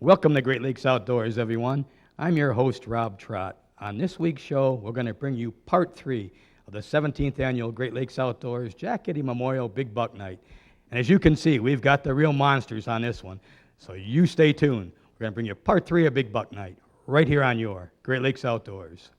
Welcome to Great Lakes Outdoors, everyone. I'm your host, Rob Trott. On this week's show, we're going to bring you part 3 of the 17th annual Great Lakes Outdoors Jack Eddy Memorial Big Buck Night. And as you can see, we've got the real monsters on this one. So you stay tuned. We're going to bring you part 3 of Big Buck Night right here on your Great Lakes Outdoors.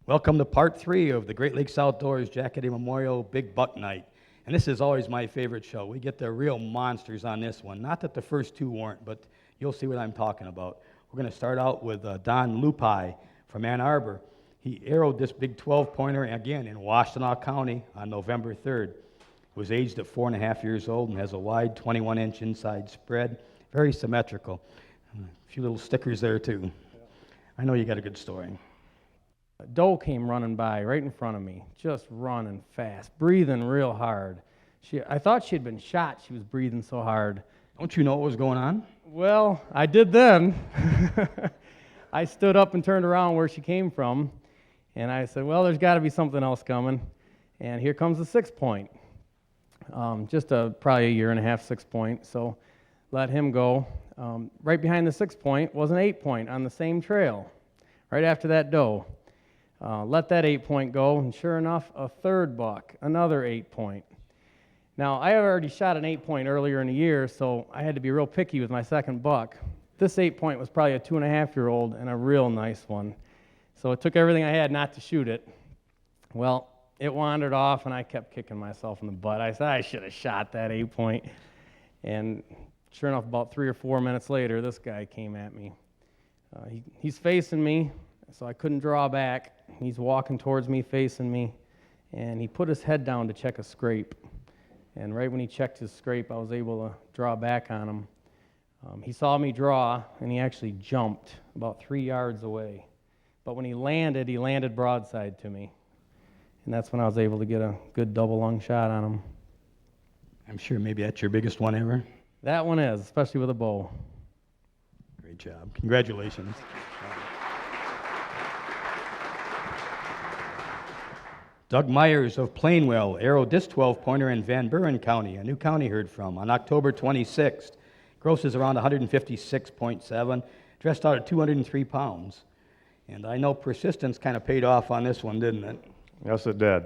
Welcome to part 3 of the Great Lakes Outdoors Jack Eddy Memorial Big Buck Night. And this is always my favorite show. We get the real monsters on this one. Not that the first 2 weren't, but you'll see what I'm talking about. We're going to start out with Don Lupi from Ann Arbor. He arrowed this big 12-pointer again in Washtenaw County on November 3rd. He was aged at 4.5 years old and has a wide 21-inch inside spread. Very symmetrical. A few little stickers there, too. I know you got a good story. A doe came running by right in front of me, just running fast, breathing real hard. I thought she had been shot. She was breathing so hard. Don't you know what was going on? Well, I did then. I stood up and turned around where she came from, and I said, well, there's got to be something else coming. And here comes the 6-point. Just probably a 1.5 6-point, so let him go. Right behind the 6-point was an 8-point on the same trail, right after that doe. Let that 8-point go, and sure enough, a third buck, another 8-point. Now, I had already shot an 8-point earlier in the year, so I had to be real picky with my second buck. This 8-point was probably a 2.5-year-old and a real nice one. So it took everything I had not to shoot it. Well, it wandered off, and I kept kicking myself in the butt. I said, I should have shot that 8-point. And sure enough, about 3 or 4 minutes later, this guy came at me. He's facing me, so I couldn't draw back. He's walking towards me, facing me, and he put his head down to check a scrape. And right when he checked his scrape, I was able to draw back on him. He saw me draw, and he actually jumped about 3 yards away. But when he landed broadside to me. And that's when I was able to get a good double lung shot on him. I'm sure maybe that's your biggest one ever. That one is, especially with a bow. Great job. Congratulations. Doug Myers of Plainwell arrowed this 12-pointer in Van Buren County, a new county heard from, on October 26th. Grosses around 156.7, dressed out at 203 pounds. And I know persistence kind of paid off on this one, didn't it? Yes, it did.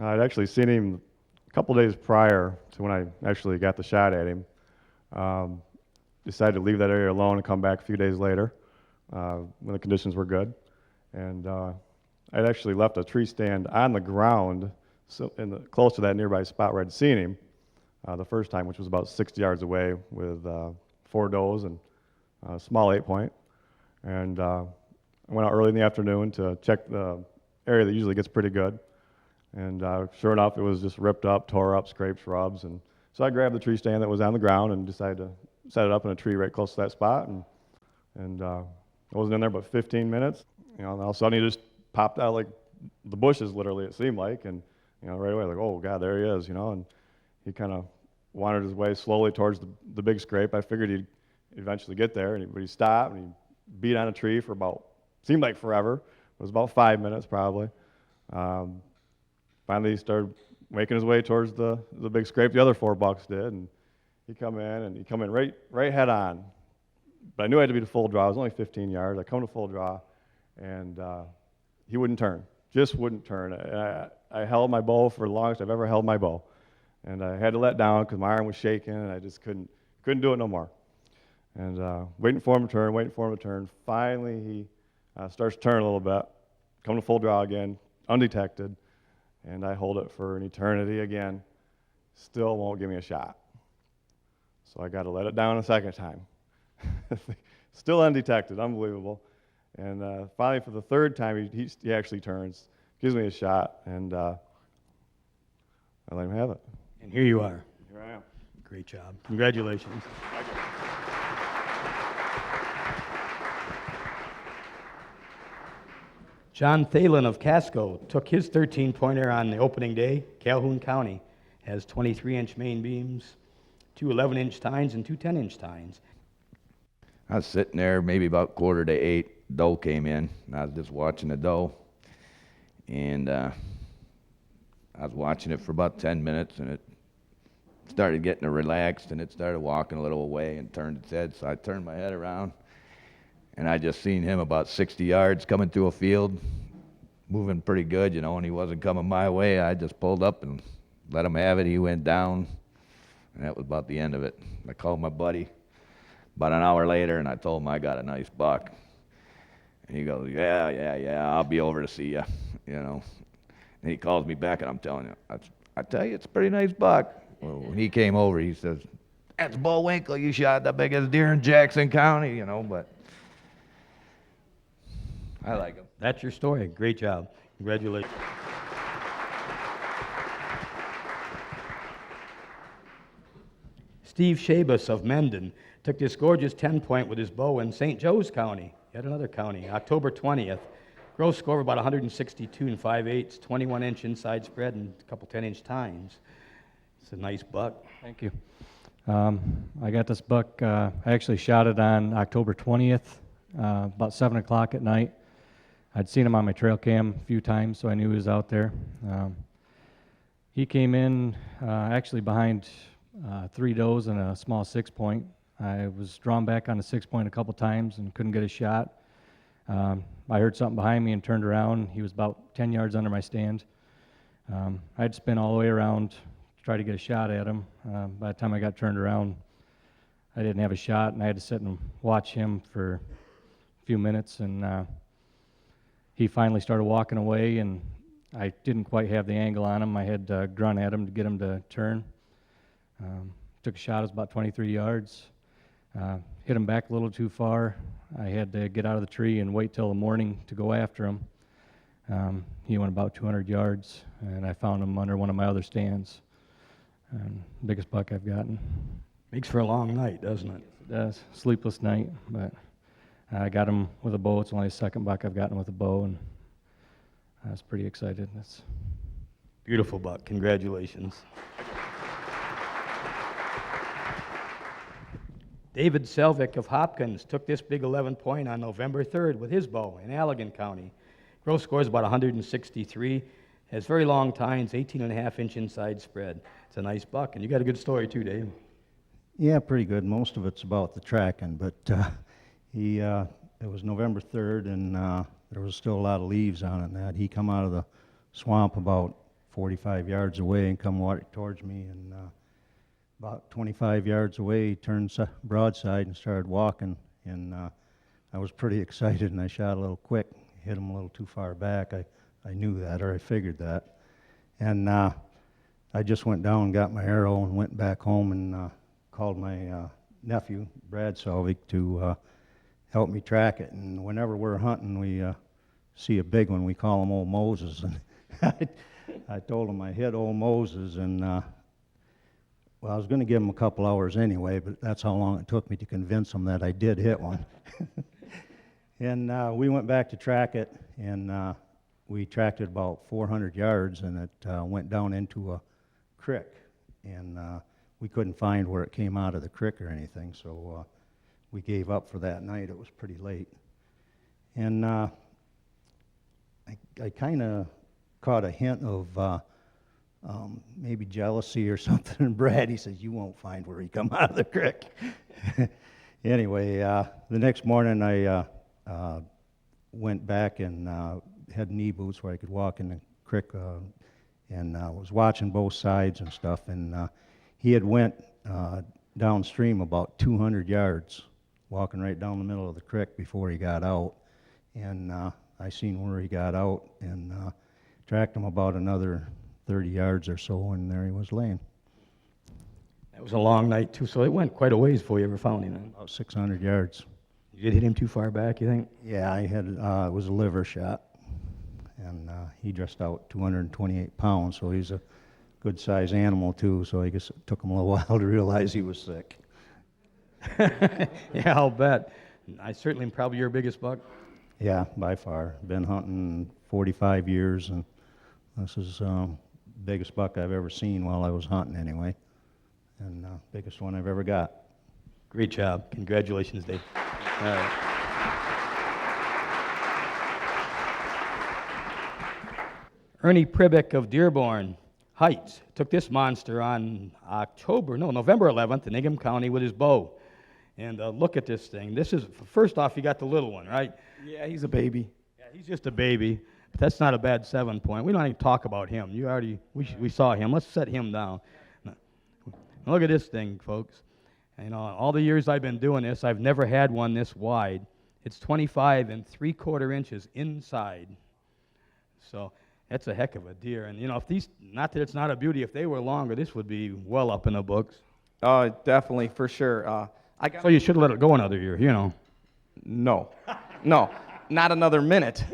I'd actually seen him a couple days prior to when I actually got the shot at him. Decided to leave that area alone and come back a few days later when the conditions were good. And I'd actually left a tree stand on the ground close to that nearby spot where I'd seen him the first time, which was about 60 yards away with 4 does and a small 8-point. And I went out early in the afternoon to check the area that usually gets pretty good. And sure enough, it was just ripped up, tore up, scraped, rubs. And so I grabbed the tree stand that was on the ground and decided to set it up in a tree right close to that spot. And I wasn't in there but 15 minutes. You know, and all of a sudden he just popped out like the bushes, literally, it seemed like. And, you know, right away, like, oh, God, there he is, you know. And he kind of wandered his way slowly towards the big scrape. I figured he'd eventually get there. But he stopped, and he beat on a tree for seemed like forever. It was about 5 minutes, probably. Finally, he started making his way towards the big scrape. The other 4 bucks did. And he come in right head on. But I knew I had to be to full draw. It was only 15 yards. I come to full draw, and he wouldn't turn. Just wouldn't turn. I held my bow for the longest I've ever held my bow. And I had to let down because my arm was shaking, and I just couldn't do it no more. And waiting for him to turn, waiting for him to turn. Finally, he starts to turn a little bit, come to full draw again, undetected, and I hold it for an eternity again. Still won't give me a shot. So I got to let it down a second time. Still undetected, unbelievable. And finally, for the third time, he actually turns, gives me a shot, and I let him have it. And here you are. Here I am. Great job. Congratulations. Thank you. John Thalen of Casco took his 13-pointer on the opening day. Calhoun County has 23-inch main beams, 2 11-inch tines, and 2 10-inch tines. I was sitting there maybe about 7:45. Doe came in, and I was just watching the doe. And I was watching it for about 10 minutes, and it started getting relaxed, and it started walking a little away and turned its head. So I turned my head around, and I just seen him about 60 yards coming through a field, moving pretty good, and he wasn't coming my way. I just pulled up and let him have it. He went down, and that was about the end of it. I called my buddy about an hour later, and I told him I got a nice buck. And he goes, yeah, I'll be over to see you, And he calls me back, and I'm telling you, I tell you, it's a pretty nice buck. Well, when he came over, he says, that's Bullwinkle. You shot the biggest deer in Jackson County, but I like him. That's your story. Great job. Congratulations. Steve Shabus of Mendon took this gorgeous 10-point with his bow in St. Joe's County, yet another county, October 20th. Gross score of about 162 5/8, 21-inch inside spread, and a couple 10-inch tines. It's a nice buck. Thank you. I got this buck, I actually shot it on October 20th, about 7 o'clock at night. I'd seen him on my trail cam a few times, so I knew he was out there. He came in actually behind 3 does and a small 6-point. I was drawn back on the 6-point a couple times and couldn't get a shot. I heard something behind me and turned around. He was about 10 yards under my stand. I had to spin all the way around to try to get a shot at him. By the time I got turned around, I didn't have a shot, and I had to sit and watch him for a few minutes, and he finally started walking away, and I didn't quite have the angle on him. I had grunt at him to get him to turn. Took a shot, it was about 23 yards. Hit him back a little too far. I had to get out of the tree and wait till the morning to go after him. He went about 200 yards, and I found him under one of my other stands. Biggest buck I've gotten. Makes for a long night, doesn't it? It does. Sleepless night, but I got him with a bow. It's only the second buck I've gotten with a bow, and I was pretty excited. That's Beautiful buck. Congratulations. David Selvik of Hopkins took this big 11-point on November 3rd with his bow in Allegan County. Gross score is about 163. Has very long tines, 18.5-inch inside spread. It's a nice buck, and you got a good story too, Dave. Yeah, pretty good. Most of it's about the tracking, but it was November 3rd, and there was still a lot of leaves on it. And that he come out of the swamp about 45 yards away and come walking towards me, and about 25 yards away, he turned broadside and started walking, and I was pretty excited, and I shot a little quick, hit him a little too far back. I knew that, or I figured that, and I just went down and got my arrow and went back home and called my nephew, Brad Selvik, to help me track it. And whenever we're hunting, we see a big one, we call him Old Moses, and I told him I hit Old Moses, and well, I was going to give him a couple hours anyway, but that's how long it took me to convince him that I did hit one. And we went back to track it, and we tracked it about 400 yards, and it went down into a creek, and we couldn't find where it came out of the creek or anything, so we gave up for that night. It was pretty late. And I kind of caught a hint of maybe jealousy or something. And Brad, he says, you won't find where he come out of the creek. Anyway, the next morning I went back and had knee boots where I could walk in the creek, and was watching both sides and stuff. And he had went downstream about 200 yards walking right down the middle of the creek before he got out. And I seen where he got out and tracked him about another 30 yards or so, and there he was laying. That was a long night, too, so it went quite a ways before you ever found him. Then. About 600 yards. You did hit him too far back, you think? Yeah, I had, it was a liver shot. And he dressed out 228 pounds, so he's a good-sized animal, too, so I guess it took him a little while to realize he was sick. Yeah, I'll bet. I certainly am probably your biggest buck. Yeah, by far. Been hunting 45 years, and this is biggest buck I've ever seen while I was hunting anyway, and biggest one I've ever got. Great job. Congratulations, Dave. All right. Ernie Pribick of Dearborn Heights took this monster on November 11th in Ingham County with his bow. And look at this thing. This is, first off, you got the little one, right? Yeah, he's a baby. Yeah, he's just a baby. But that's not a bad 7-point. We don't even talk about him. We saw him. Let's set him down. Now, look at this thing, folks. You know, all the years I've been doing this, I've never had one this wide. It's 25 3/4 inches inside. So that's a heck of a deer. And, you know, if these, not that it's not a beauty, if they were longer, this would be well up in the books. Oh, definitely, for sure. So you should have let it go another year, you know. No, not another minute.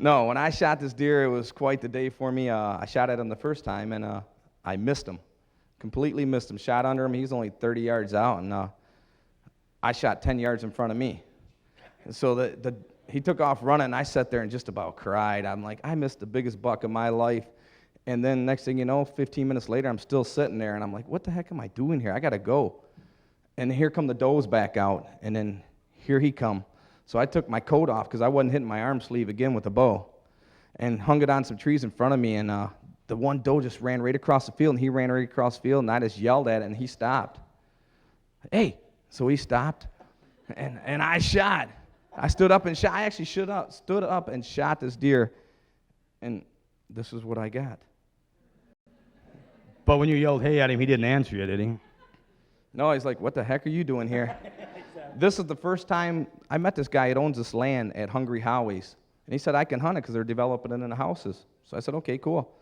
No, when I shot this deer, it was quite the day for me. I shot at him the first time, and I missed him. Completely missed him. Shot under him. He's only 30 yards out, and I shot 10 yards in front of me. And so he took off running, and I sat there and just about cried. I'm like, I missed the biggest buck of my life. And then next thing you know, 15 minutes later, I'm still sitting there, and I'm like, what the heck am I doing here? I got to go. And here come the does back out, and then here he come. So I took my coat off because I wasn't hitting my arm sleeve again with the bow, and hung it on some trees in front of me, and the one doe just ran right across the field, and he ran right across the field, and I just yelled at it, and he stopped. Hey! So he stopped, and I shot. I stood up and shot. I actually stood up and shot this deer, and this is what I got. But when you yelled hey at him, he didn't answer you, did he? No, he's like, what the heck are you doing here? This is the first time I met this guy that owns this land at Hungry Howie's. And he said, I can hunt it because they're developing it in the houses. So I said, okay, cool.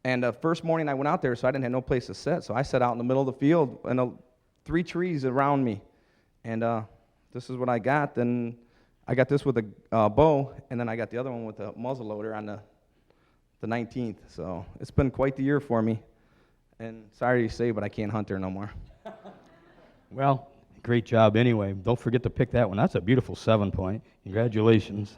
And the first morning I went out there, so I didn't have no place to sit. So I sat out in the middle of the field, and 3 trees around me. And this is what I got. Then I got this with a bow, and then I got the other one with a muzzle loader on the 19th. So it's been quite the year for me. And sorry to say, but I can't hunt there no more. Well, great job anyway. Don't forget to pick that one. That's a beautiful 7-point. Congratulations.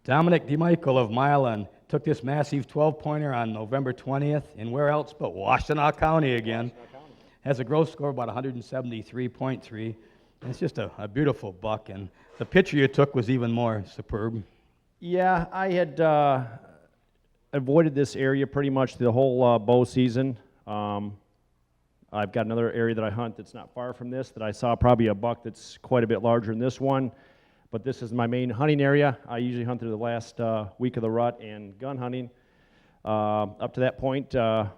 Dominic DeMichael of Milan took this massive 12-pointer on November 20th, and where else but Washtenaw County again. Has a gross score of about 173.3. It's just a beautiful buck, and the picture you took was even more superb. Yeah, I had avoided this area pretty much the whole bow season. I've got another area that I hunt that's not far from this that I saw probably a buck that's quite a bit larger than this one, but this is my main hunting area. I usually hunt through the last week of the rut and gun hunting. Up to that point, a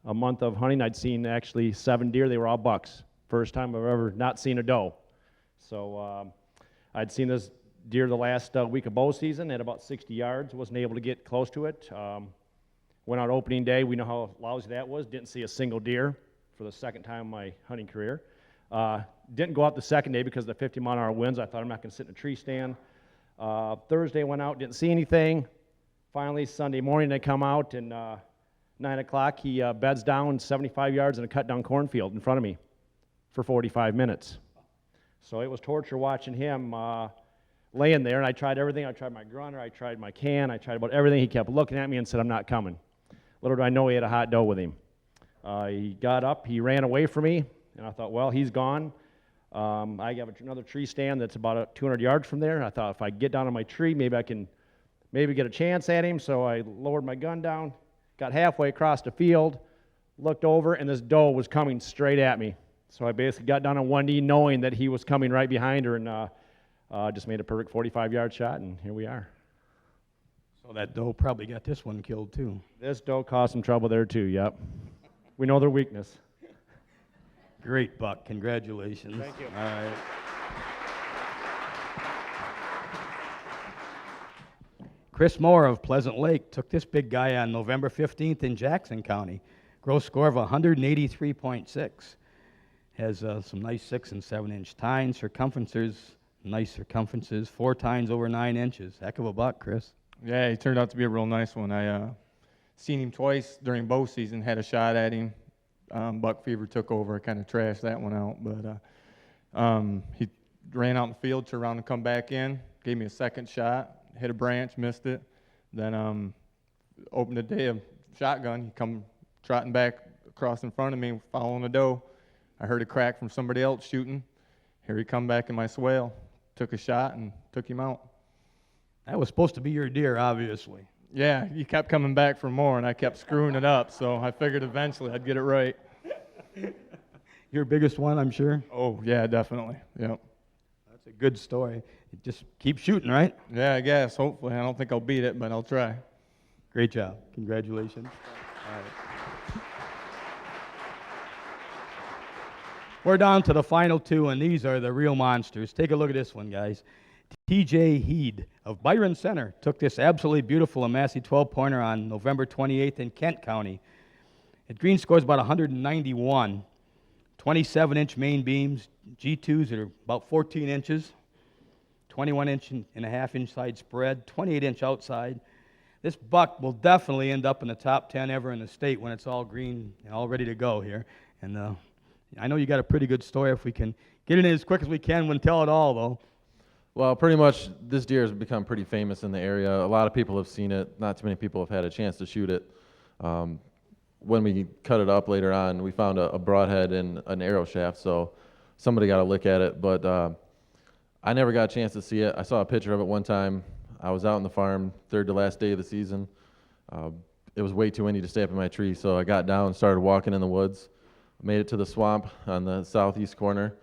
month of hunting, I'd seen actually 7 deer. They were all bucks. First time I've ever not seen a doe. So I'd seen this deer the last week of bow season at about 60 yards. Wasn't able to get close to it. Went out opening day. We know how lousy that was. Didn't see a single deer for the second time in my hunting career. Didn't go out the second day because of the 50-mile-an-hour winds. I thought I'm not going to sit in a tree stand. Thursday went out, didn't see anything. Finally, Sunday morning, I come out, and 9 o'clock, he beds down 75 yards in a cut-down cornfield in front of me for 45 minutes. So it was torture watching him laying there, and I tried everything. I tried my grunter, I tried my can, I tried about everything. He kept looking at me and said, I'm not coming. Little do I know he had a hot doe with him. He got up, he ran away from me, and I thought, well, he's gone. I have another tree stand that's about 200 yards from there. I thought if I get down on my tree, maybe I can get a chance at him. So I lowered my gun down, got halfway across the field, looked over, and this doe was coming straight at me. So I basically got down on one knee knowing that he was coming right behind her, and just made a perfect 45-yard shot, and here we are. So that doe probably got this one killed too. This doe caused some trouble there too, yep. We know their weakness. Great buck. Congratulations. Thank you. All right. Chris Moore of Pleasant Lake took this big guy on November 15th in Jackson County. Gross score of 183.6. Has some nice 6 and 7 inch tines, circumferences, nice circumferences, 4 tines over 9 inches. Heck of a buck, Chris. Yeah, he turned out to be a real nice one. I seen him twice during bow season, had a shot at him. Buck fever took over, kind of trashed that one out. But he ran out in the field, turned around and come back in, gave me a second shot, hit a branch, missed it. Then opened the day of shotgun. He come trotting back across in front of me, following the doe. I heard a crack from somebody else shooting. Here he come back in my swale, took a shot and took him out. That was supposed to be your deer, obviously. Yeah, he kept coming back for more, and I kept screwing it up, so I figured eventually I'd get it right. Your biggest one, I'm sure. Oh, yeah, definitely. Yep. That's a good story. Just keep shooting, right? Yeah, I guess, hopefully. I don't think I'll beat it, but I'll try. Great job. Congratulations. All right. We're down to the final two, and these are the real monsters. Take a look at this one, guys. T.J. Heed of Byron Center took this absolutely beautiful Massey 12-pointer on November 28th in Kent County. At green scores about 191, 27-inch main beams, G2s that are about 14 inches, 21-inch and a half inside spread, 28-inch outside. This buck will definitely end up in the top 10 ever in the state when it's all green and all ready to go here. And I know you got a pretty good story. If we can get it in as quick as we can, we'll tell it all, though. Well, pretty much this deer has become pretty famous in the area. A lot of people have seen it. Not too many people have had a chance to shoot it. When we cut it up later on, we found a broadhead and an arrow shaft, so somebody got a lick at it. But I never got a chance to see it. I saw a picture of it one time. I was out in the farm, third to last day of the season. It was way too windy to stay up in my tree, so I got down and started walking in the woods. Made it to the swamp on the southeast corner.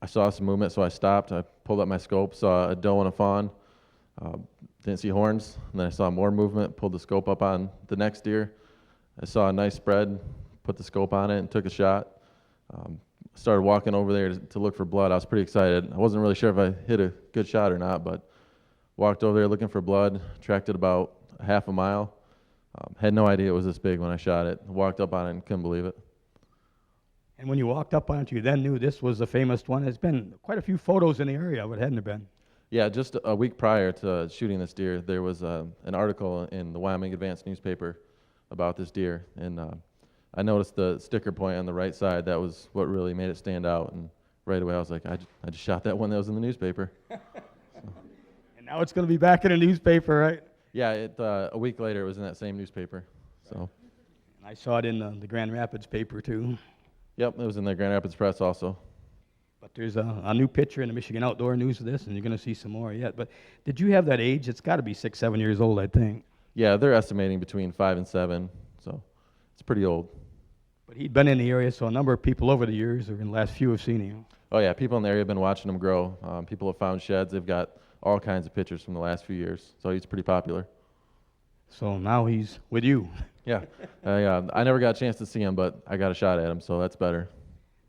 I saw some movement, so I stopped. I pulled up my scope, saw a doe and a fawn. Didn't see horns. And then I saw more movement, pulled the scope up on the next deer. I saw a nice spread, put the scope on it, and took a shot. Started walking over there to look for blood. I was pretty excited. I wasn't really sure if I hit a good shot or not, but walked over there looking for blood, tracked it about a half a mile. Had no idea it was this big when I shot it. Walked up on it and couldn't believe it. And when you walked up on it, you then knew this was the famous one. There's been quite a few photos in the area of it, hadn't there been? Yeah, just a week prior to shooting this deer, there was an article in the Wyoming Advanced newspaper about this deer, and I noticed the sticker point on the right side. That was what really made it stand out, and right away I was like, I just shot that one that was in the newspaper. And now it's going to be back in the newspaper, right? Yeah, a week later it was in that same newspaper. So. I saw it in the Grand Rapids paper, too. Yep, it was in the Grand Rapids Press also. But there's a new picture in the Michigan Outdoor News of this, and you're going to see some more yet. But did you have that age? It's got to be 6, 7 years old, I think. Yeah, they're estimating between 5 and 7, so it's pretty old. But he'd been in the area, so a number of people over the years, or in the last few, have seen him. Oh yeah, people in the area have been watching him grow. People have found sheds. They've got all kinds of pictures from the last few years, so he's pretty popular. So now he's with you. Yeah, I never got a chance to see him, but I got a shot at him, so that's better.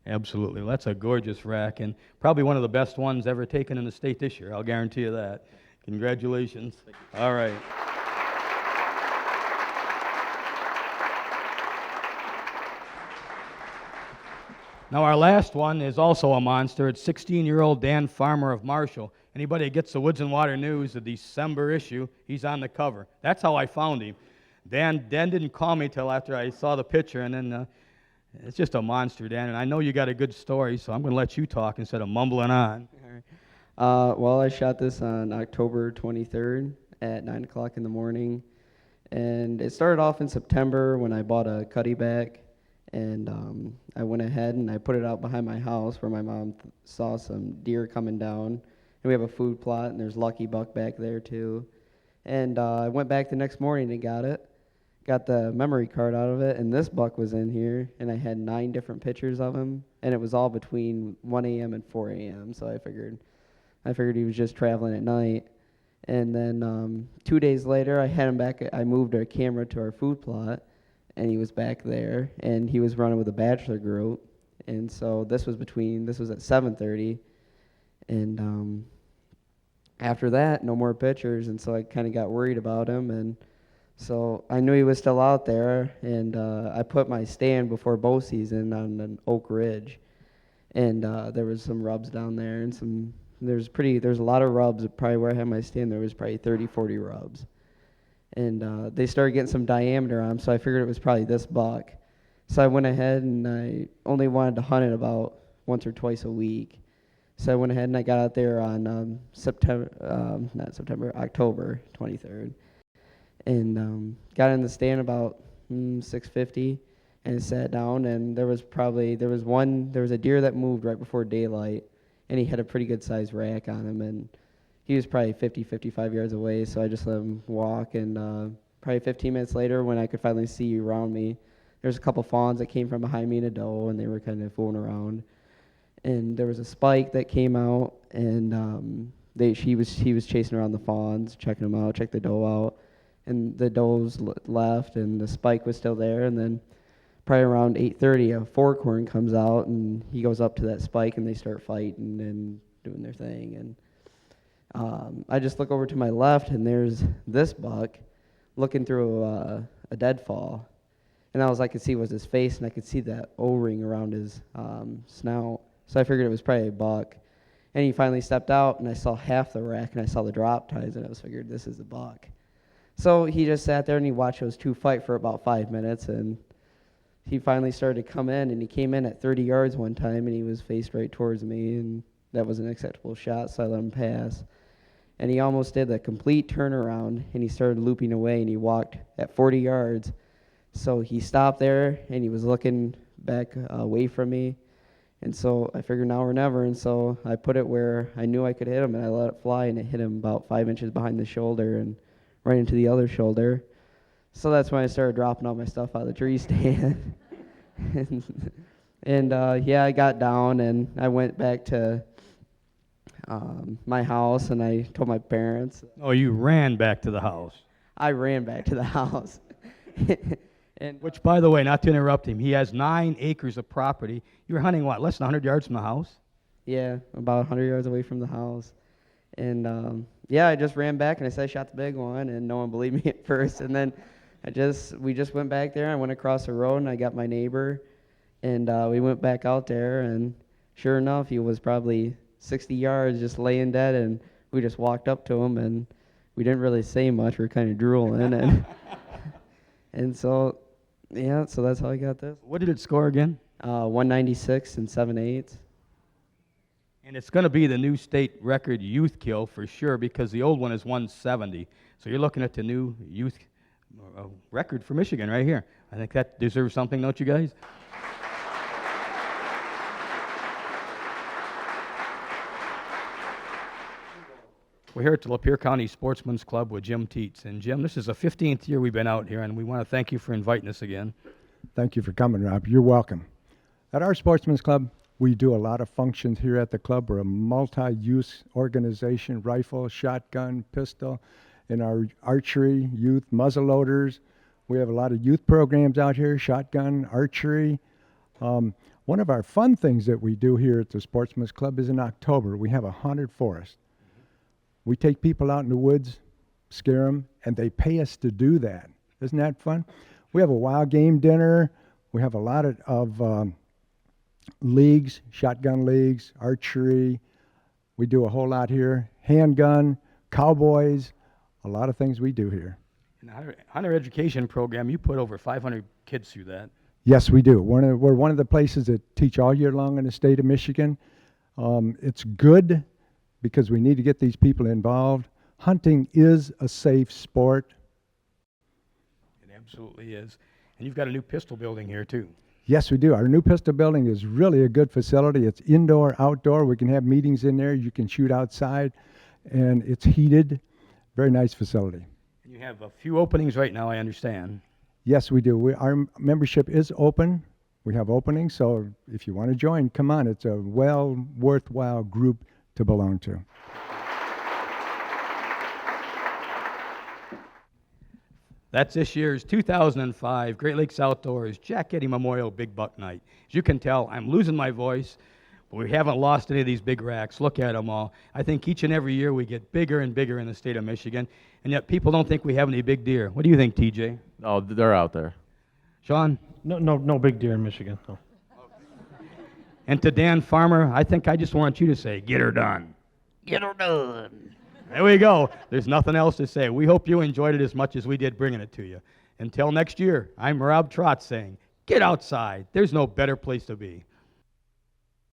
Absolutely. Well, that's a gorgeous rack, and probably one of the best ones ever taken in the state this year. I'll guarantee you that. Congratulations. All right. Now, our last one is also a monster. It's 16-year-old Dan Farmer of Marshall. Anybody that gets the Woods and Water News, the December issue, he's on the cover. That's how I found him. Dan didn't call me till after I saw the picture, and then it's just a monster, Dan. And I know you got a good story, so I'm going to let you talk instead of mumbling on. Well, I shot this on October 23rd at 9 o'clock in the morning. And it started off in September when I bought a cuddy back. And I went ahead and I put it out behind my house where my mom saw some deer coming down. And we have a food plot, and there's Lucky Buck back there, too. And I went back the next morning and got it. Got the memory card out of it, and this buck was in here, and I had 9 different pictures of him, and it was all between 1 a.m. and 4 a.m., so I figured he was just traveling at night. And then 2 days later, I had him back. I moved our camera to our food plot, and he was back there, and he was running with a bachelor group, and so this was at 7:30, and after that, no more pitchers, and so I kind of got worried about him, and so I knew he was still out there, and I put my stand before bow season on an Oak Ridge, and there was some rubs down there, and there's a lot of rubs. Probably where I had my stand, there was probably 30, 40 rubs, and they started getting some diameter on 'em, so I figured it was probably this buck. So I went ahead and I only wanted to hunt it about once or twice a week. So I went ahead and I got out there on October 23rd, and got in the stand about 6:50, and sat down. And there was a deer that moved right before daylight, and he had a pretty good sized rack on him, and he was probably 50, 55 yards away. So I just let him walk, and probably 15 minutes later, when I could finally see around me, there's a couple fawns that came from behind me and a doe, and they were kind of fooling around. And there was a spike that came out, and he was chasing around the fawns, checking them out, checked the doe out, and the does left, and the spike was still there. And then probably around 8:30, a forkhorn comes out, and he goes up to that spike, and they start fighting and doing their thing. And I just look over to my left, and there's this buck looking through a deadfall, and all I could see was his face, and I could see that O-ring around his snout. So I figured it was probably a buck. And he finally stepped out, and I saw half the rack, and I saw the drop ties, and I was figured this is a buck. So he just sat there, and he watched those two fight for about 5 minutes, and he finally started to come in, and he came in at 30 yards one time, and he was faced right towards me, and that was an acceptable shot, so I let him pass. And he almost did the complete turnaround, and he started looping away, and he walked at 40 yards. So he stopped there, and he was looking back away from me. And so I figured now or never, and so I put it where I knew I could hit him, and I let it fly, and it hit him about 5 inches behind the shoulder and right into the other shoulder. So that's when I started dropping all my stuff out of the tree stand. and I got down, and I went back to my house, and I told my parents. Oh, you ran back to the house. I ran back to the house. Which, by the way, not to interrupt him, he has 9 acres of property. You were hunting, what, less than 100 yards from the house? Yeah, about 100 yards away from the house. And, I just ran back, and I said I shot the big one, and no one believed me at first. And then we just went back there. I went across the road, and I got my neighbor, and we went back out there, and sure enough, he was probably 60 yards just laying dead, and we just walked up to him, and we didn't really say much. We were kind of drooling, and and so that's how I got this. What did it score again? 196 and 7/8. And it's going to be the new state record youth kill for sure, because the old one is 170. So you're looking at the new youth record for Michigan right here. I think that deserves something, don't you guys? We're here at the Lapeer County Sportsman's Club with Jim Teets. And Jim, this is the 15th year we've been out here, and we want to thank you for inviting us again. Thank you for coming, Rob. You're welcome. At our Sportsman's Club, we do a lot of functions here at the club. We're a multi-use organization, rifle, shotgun, pistol, in our archery, youth, muzzleloaders. We have a lot of youth programs out here, shotgun, archery. One of our fun things that we do here at the Sportsman's Club is in October. We have a haunted forest. We take people out in the woods, scare them, and they pay us to do that. Isn't that fun? We have a wild game dinner. We have a lot of leagues, shotgun leagues, archery. We do a whole lot here. Handgun, cowboys, a lot of things we do here. In the hunter education program, you put over 500 kids through that. Yes, we do. We're one of the places that teach all year long in the state of Michigan. It's good because we need to get these people involved. Hunting is a safe sport. It absolutely is. And you've got a new pistol building here, too. Yes, we do. Our new pistol building is really a good facility. It's indoor, outdoor. We can have meetings in there. You can shoot outside, and it's heated. Very nice facility. And you have a few openings right now, I understand. Yes, we do. Our membership is open. We have openings, so if you want to join, come on. It's a worthwhile group to belong to. That's this year's 2005 Great Lakes Outdoors Jack Eddy Memorial Big Buck Night. As you can tell, I'm losing my voice, but we haven't lost any of these big racks. Look at them all. I think each and every year we get bigger and bigger in the state of Michigan, and yet people don't think we have any big deer. What do you think, TJ? Oh, they're out there. Sean? No big deer in Michigan. No. And to Dan Farmer, I think I just want you to say, get her done. Get her done. There we go. There's nothing else to say. We hope you enjoyed it as much as we did bringing it to you. Until next year, I'm Rob Trotz saying, get outside. There's no better place to be.